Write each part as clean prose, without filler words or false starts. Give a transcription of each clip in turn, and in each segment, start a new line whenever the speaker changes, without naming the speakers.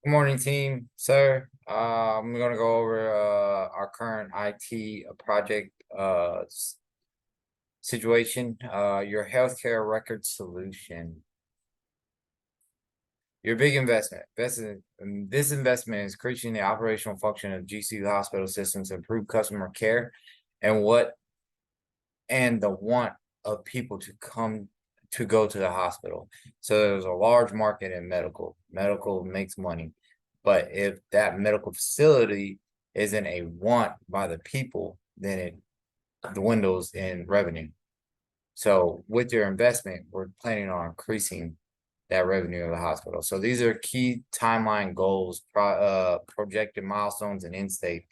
Good morning, team, sir. I'm going to go over our current IT project situation. Your healthcare record solution. Your big investment. This investment is increasing the operational function of GCU hospital systems to improve customer care and the want of people to go to the hospital. So there's a large market in medical. Medical makes money. But if that medical facility isn't a want by the people, then it dwindles in revenue. So with your investment, we're planning on increasing that revenue of the hospital. So these are key timeline goals, projected milestones, and end state.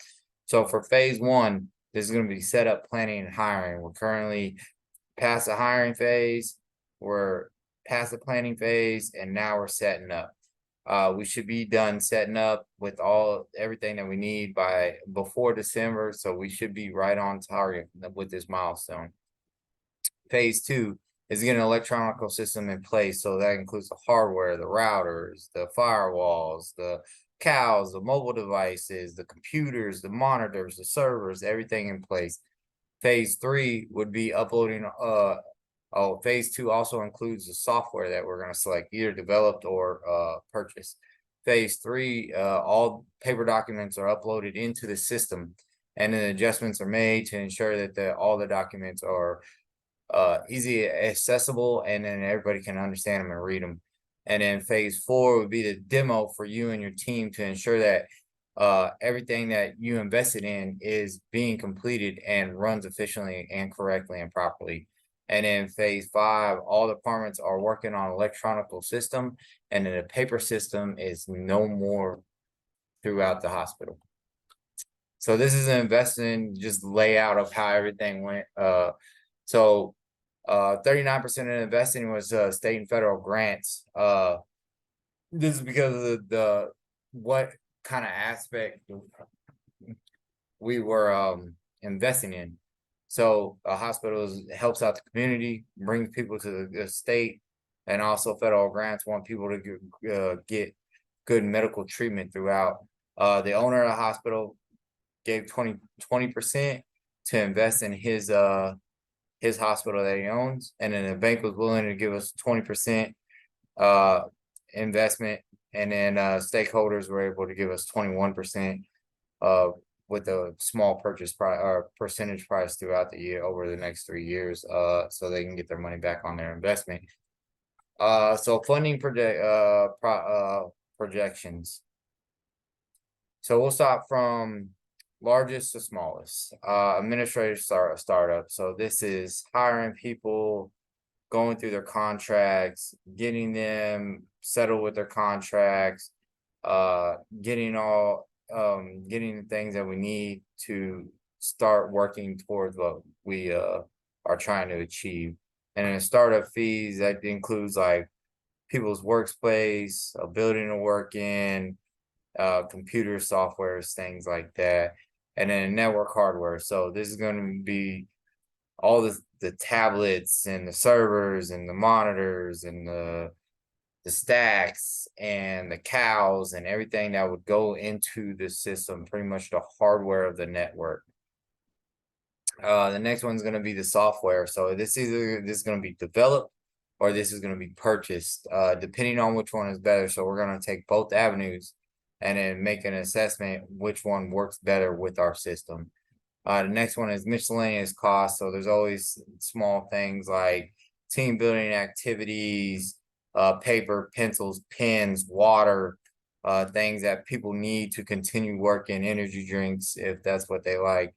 So for phase one, this is going to be set up, planning, and hiring. We're currently past the hiring phase, we're past the planning phase, and now we're setting up. We should be done setting up with everything that we need by before December. So we should be right on target with this milestone. Phase two is getting an electronic system in place. So that includes the hardware, the routers, the firewalls, the cows, the mobile devices, the computers, the monitors, the servers, everything in place. Phase three would be uploading phase two also includes the software that we're going to select, either developed or purchased. Phase three, all paper documents are uploaded into the system, and then adjustments are made to ensure that all the documents are easy accessible, and then everybody can understand them and read them. And then phase four would be the demo for you and your team to ensure that everything that you invested in is being completed and runs efficiently and correctly and properly. And then phase five, all departments are working on electronic system, and then the paper system is no more throughout the hospital. So this is an investment, just layout of how everything went. 39% of the investing was state and federal grants. This is because of the what kind of aspect we were investing in. So hospitals helps out the community, brings people to the state, and also federal grants want people to get good medical treatment throughout. The owner of the hospital gave 20% to invest in his hospital that he owns, and then the bank was willing to give us 20% investment, and then stakeholders were able to give us 21% with a small purchase price or percentage price throughout the year over the next 3 years, so they can get their money back on their investment. So funding projections. So we'll start from largest to smallest. Administrative startup. So this is hiring people, going through their contracts, getting them settled with their contracts, getting the things that we need to start working towards what we are trying to achieve. And then startup fees, that includes like people's workspace, a building to work in, computer softwares, things like that, and then network hardware. So this is going to be all the tablets and the servers and the monitors and the stacks and the cows and everything that would go into the system, pretty much the hardware of the network. The next one's going to be the software. So this is going to be developed or this is going to be purchased, depending on which one is better. So we're going to take both avenues and then make an assessment which one works better with our system. The next one is miscellaneous costs. So there's always small things like team building activities, paper, pencils, pens, water, things that people need to continue working, energy drinks, if that's what they like,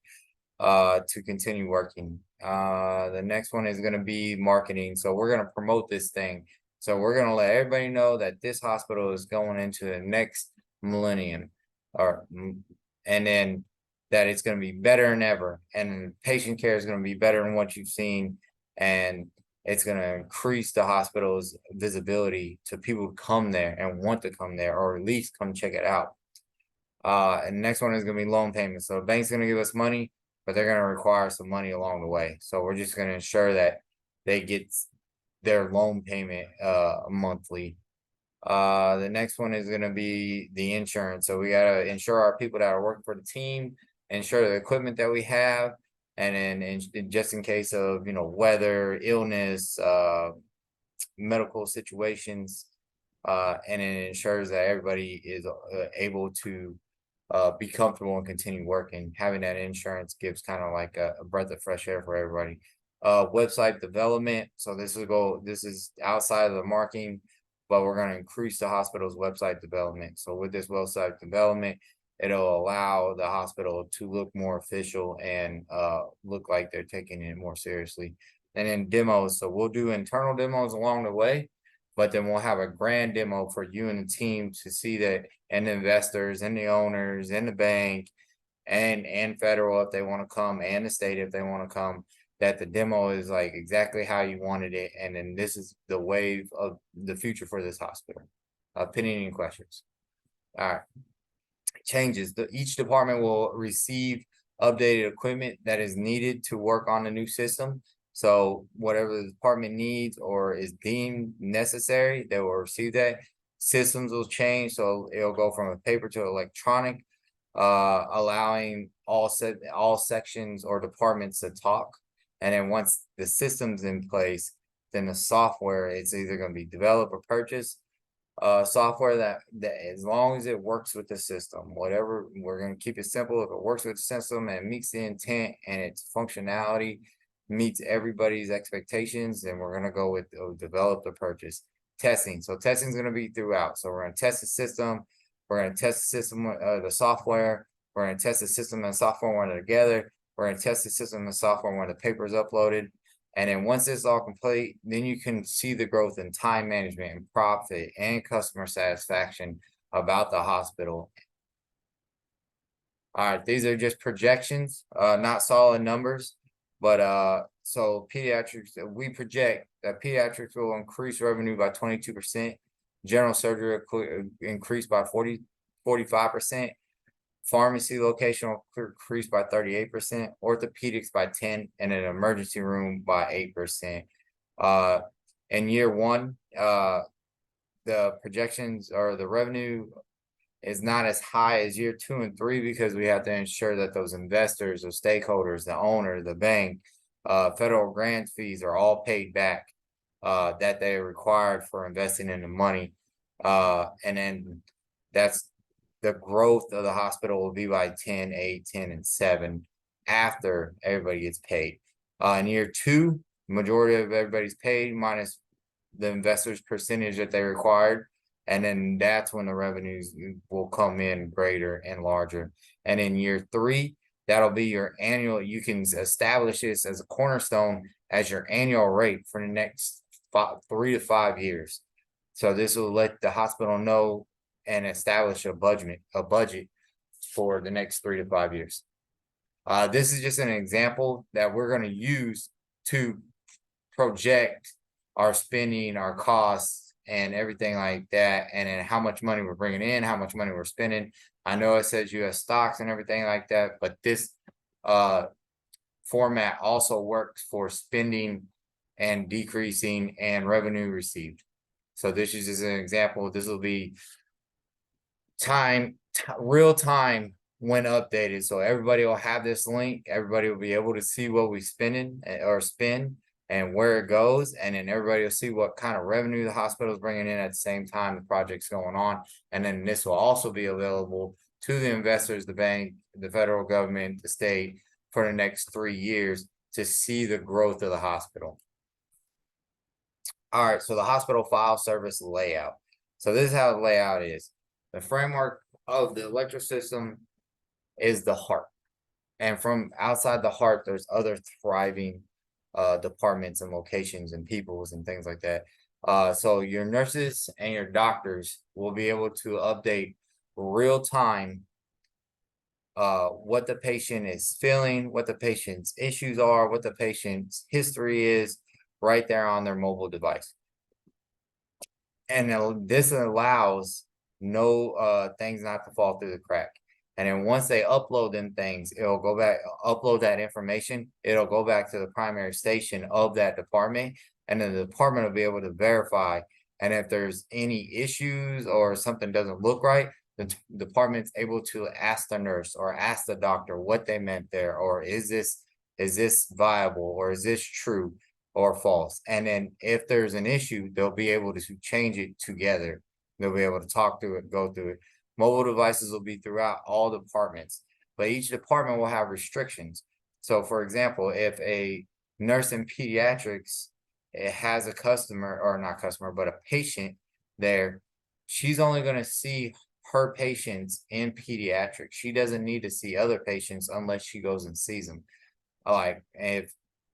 to continue working. The next one is going to be marketing. So we're going to promote this thing. So we're going to let everybody know that this hospital is going into the next millennium, and then that it's going to be better than ever, and patient care is going to be better than what you've seen, and it's going to increase the hospital's visibility to people who come there and want to come there, or at least come check it out. And the next one is going to be loan payments. So the bank's going to give us money, but they're going to require some money along the way. So we're just going to ensure that they get their loan payment monthly. The next one is gonna be the insurance. So we gotta insure our people that are working for the team, insure the equipment that we have, and then just in case of weather, illness, medical situations, and it ensures that everybody is able to be comfortable and continue working. Having that insurance gives kind of like a breath of fresh air for everybody. Website development. So this is outside of the marketing, but we're going to increase the hospital's website development. So with this website development, it'll allow the hospital to look more official and look like they're taking it more seriously. And then demos. So we'll do internal demos along the way, but then we'll have a grand demo for you and the team to see that, and the investors and the owners and the bank and federal if they want to come, and the state if they want to come, that the demo is like exactly how you wanted it. And then this is the wave of the future for this hospital. Opinion and questions. All right. Changes. Each department will receive updated equipment that is needed to work on the new system. So whatever the department needs or is deemed necessary, they will receive that. Systems will change, so it'll go from a paper to electronic, allowing all sections or departments to talk. And then once the system's in place, then the software, it's either going to be developed or purchased. Software that as long as it works with the system, whatever, we're going to keep it simple. If it works with the system and meets the intent and its functionality meets everybody's expectations, then we're going to go with develop or purchase. Testing. So testing is going to be throughout. So we're going to test the system. We're going to test the system, the software. We're going to test the system and software when they're together. We're going to test the system and software when the paper is uploaded. And then once it's all complete, then you can see the growth in time management and profit and customer satisfaction about the hospital. All right, these are just projections, not solid numbers, but so pediatrics, we project that pediatrics will increase revenue by 22%, general surgery will increase by 45%, pharmacy location will increase by 38%, orthopedics by 10%, and an emergency room by 8%. In year one, the projections or the revenue is not as high as year 2 and 3 because we have to ensure that those investors or stakeholders, the owner, the bank, federal grant fees are all paid back that they are required for investing in the money. And then that's the growth of the hospital will be by 10, 8, 10, and 7 after everybody gets paid. In year 2, majority of everybody's paid minus the investors' percentage that they required. And then that's when the revenues will come in greater and larger. And in year 3, that'll be your annual. You can establish this as a cornerstone as your annual rate for the next 3 to 5 years. So this will let the hospital know and establish a budget for the next 3 to 5 years. This is just an example that we're going to use to project our spending, our costs, and everything like that, and then how much money we're bringing in, how much money we're spending. I know it says US stocks and everything like that, but this format also works for spending and decreasing and revenue received. So this is just an example. This will be real time when updated. So everybody will have this link. Everybody will be able to see what we spend and where it goes. And then everybody will see what kind of revenue the hospital is bringing in at the same time the project's going on. And then this will also be available to the investors, the bank, the federal government, the state for the next 3 years to see the growth of the hospital. All right, so the hospital file service layout. So this is how the layout is. The framework of the electric system is the heart. And from outside the heart, there's other thriving departments and locations and peoples and things like that. So your nurses and your doctors will be able to update real time what the patient is feeling, what the patient's issues are, what the patient's history is right there on their mobile device. And this allows no things not to fall through the crack. And then once they upload them things, it'll go back, upload that information. It'll go back to the primary station of that department. And then the department will be able to verify And if there's any issues or something doesn't look right, the department's able to ask the nurse or ask the doctor what they meant there, or is this viable, or is this true or false? And then if there's an issue, they'll be able to change it together. They'll be able to talk through it, go through it. Mobile devices will be throughout all departments, but each department will have restrictions. So for example, if a nurse in pediatrics, it has a customer, or not customer, but a patient there, she's only going to see her patients in pediatrics. She doesn't need to see other patients unless she goes and sees them. Like if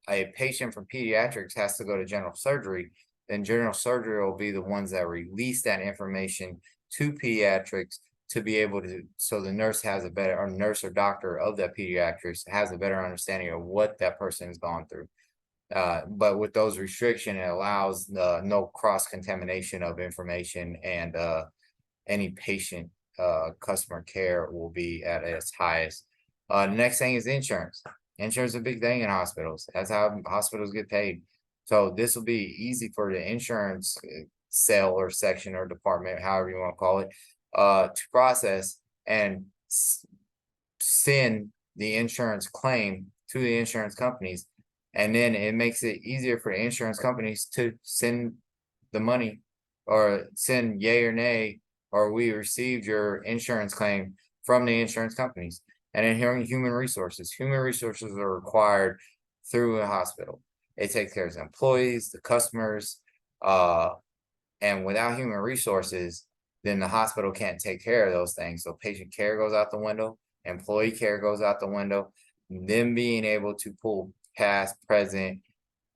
a patient from pediatrics has to go to general surgery, then general surgery will be the ones that release that information to pediatrics to be able to, so the nurse has a better, or nurse or doctor of that pediatrics has a better understanding of what that person has gone through. But with those restrictions, it allows no cross contamination of information, and any patient customer care will be at its highest. The next thing is insurance. Insurance is a big thing in hospitals. That's how hospitals get paid. So this will be easy for the insurance cell or section or department, however you want to call it, to process and send the insurance claim to the insurance companies. And then it makes it easier for the insurance companies to send the money, or send yay or nay, or we received your insurance claim from the insurance companies. And then here in human resources are required through a hospital. It takes care of the employees, the customers, and without human resources, then the hospital can't take care of those things. So patient care goes out the window, employee care goes out the window. Them being able to pull past, present,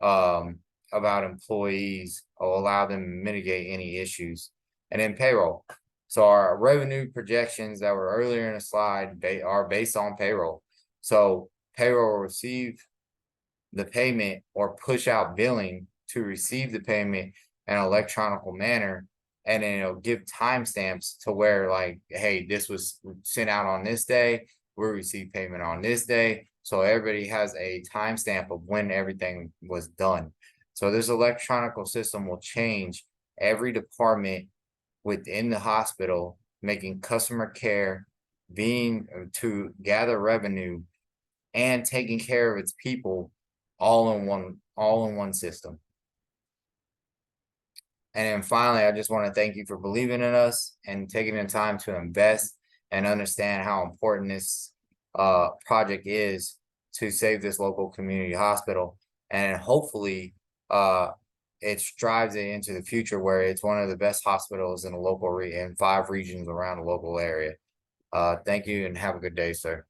about employees will allow them to mitigate any issues. And then payroll. So our revenue projections that were earlier in the slide, they are based on payroll. So payroll will receive the payment or push out billing to receive the payment in an electronic manner. And then it'll give timestamps to where, like, hey, this was sent out on this day, we received payment on this day. So everybody has a timestamp of when everything was done. So this electronic system will change every department within the hospital, making customer care, being to gather revenue, and taking care of its people all in one system. And then finally, I just want to thank you for believing in us and taking the time to invest and understand how important this project is to save this local community hospital. And hopefully it strives it into the future where it's one of the best hospitals in a local in 5 regions around the local area. Thank you and have a good day, sir.